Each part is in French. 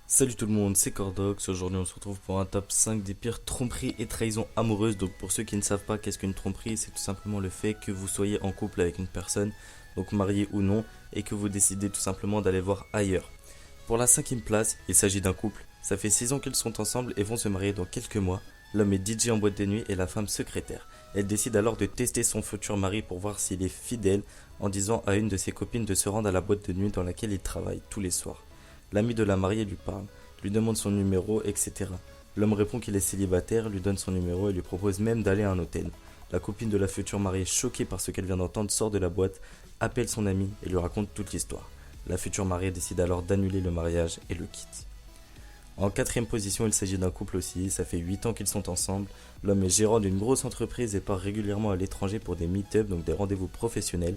Salut tout le monde, c'est Cordox. Aujourd'hui on se retrouve pour un top 5 des pires tromperies et trahisons amoureuses. Donc pour ceux qui ne savent pas qu'est-ce qu'une tromperie, c'est tout simplement le fait que vous soyez en couple avec une personne, donc marié ou non, et que vous décidez tout simplement d'aller voir ailleurs. Pour la cinquième place, il s'agit d'un couple. Ça fait 6 ans qu'ils sont ensemble et vont se marier dans quelques mois. L'homme est DJ en boîte de nuit et la femme secrétaire. Elle décide alors de tester son futur mari pour voir s'il est fidèle en disant à une de ses copines de se rendre à la boîte de nuit dans laquelle il travaille tous les soirs. L'ami de la mariée lui parle, lui demande son numéro, etc. L'homme répond qu'il est célibataire, lui donne son numéro et lui propose même d'aller à un hôtel. La copine de la future mariée, choquée par ce qu'elle vient d'entendre, sort de la boîte, appelle son ami et lui raconte toute l'histoire. La future mariée décide alors d'annuler le mariage et le quitte. En quatrième position, il s'agit d'un couple aussi, ça fait 8 ans qu'ils sont ensemble. L'homme est gérant d'une grosse entreprise et part régulièrement à l'étranger pour des meet-ups, donc des rendez-vous professionnels.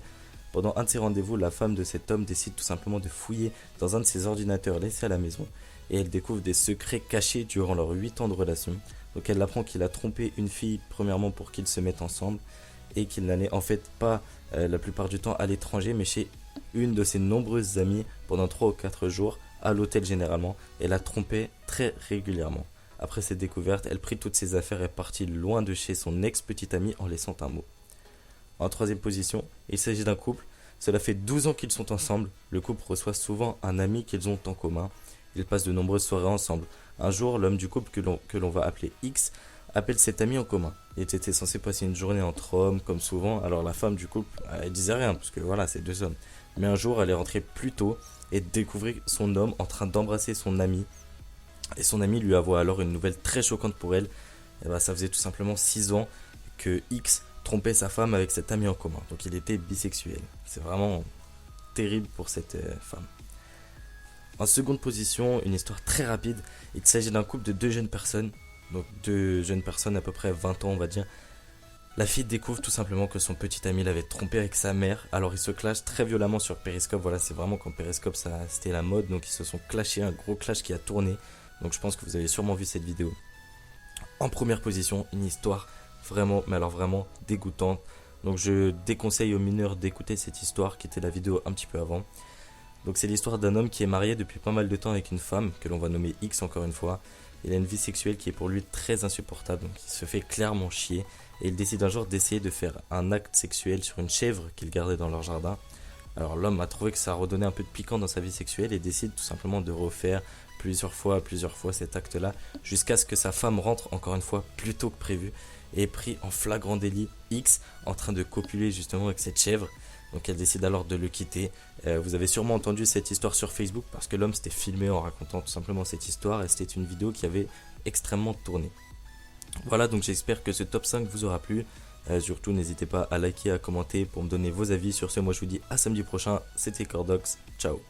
Pendant un de ces rendez-vous, la femme de cet homme décide tout simplement de fouiller dans un de ses ordinateurs laissés à la maison et elle découvre des secrets cachés durant leurs 8 ans de relation. Donc elle apprend qu'il a trompé une fille premièrement pour qu'ils se mettent ensemble et qu'il n'allait en fait pas la plupart du temps à l'étranger mais chez une de ses nombreuses amies pendant 3 ou 4 jours à l'hôtel généralement et la trompait très régulièrement. Après cette découverte, elle prit toutes ses affaires et est partie loin de chez son ex-petite amie en laissant un mot. En troisième position, il s'agit d'un couple. Cela fait 12 ans qu'ils sont ensemble. Le couple reçoit souvent un ami qu'ils ont en commun. Ils passent de nombreuses soirées ensemble. Un jour, l'homme du couple que l'on va appeler X appelle cet ami en commun. Ils étaient censés passer une journée entre hommes comme souvent. Alors la femme du couple, elle disait rien parce que voilà, c'est deux hommes. Mais un jour, elle est rentrée plus tôt et découvrit son homme en train d'embrasser son ami. Et son ami lui avoue alors une nouvelle très choquante pour elle. Et bah, ça faisait tout simplement 6 ans que X trompait sa femme avec cet ami en commun. Donc il était bisexuel. C'est vraiment terrible pour cette femme. En seconde position, une histoire très rapide. Il s'agit d'un couple de deux jeunes personnes. Donc deux jeunes personnes à peu près 20 ans on va dire. La fille découvre tout simplement que son petit ami l'avait trompé avec sa mère. Alors ils se clashent très violemment sur Periscope. Voilà, c'est vraiment quand Periscope c'était la mode. Donc ils se sont clashés, un gros clash qui a tourné. Donc je pense que vous avez sûrement vu cette vidéo. En première position, une histoire vraiment, mais alors vraiment dégoûtante. Donc je déconseille aux mineurs d'écouter cette histoire qui était la vidéo un petit peu avant. Donc c'est l'histoire d'un homme qui est marié depuis pas mal de temps avec une femme que l'on va nommer X encore une fois. Il a une vie sexuelle qui est pour lui très insupportable, donc il se fait clairement chier. Et il décide un jour d'essayer de faire un acte sexuel sur une chèvre qu'il gardait dans leur jardin. Alors l'homme a trouvé que ça redonnait un peu de piquant dans sa vie sexuelle et décide tout simplement de refaire plusieurs fois cet acte-là jusqu'à ce que sa femme rentre encore une fois plus tôt que prévu et est pris en flagrant délit X en train de copuler justement avec cette chèvre. Donc elle décide alors de le quitter. Vous avez sûrement entendu cette histoire sur Facebook parce que l'homme s'était filmé en racontant tout simplement cette histoire et c'était une vidéo qui avait extrêmement tourné. Voilà, donc j'espère que ce top 5 vous aura plu. Surtout n'hésitez pas à liker, à commenter pour me donner vos avis. Sur ce, moi je vous dis à samedi prochain. C'était Cordox, ciao.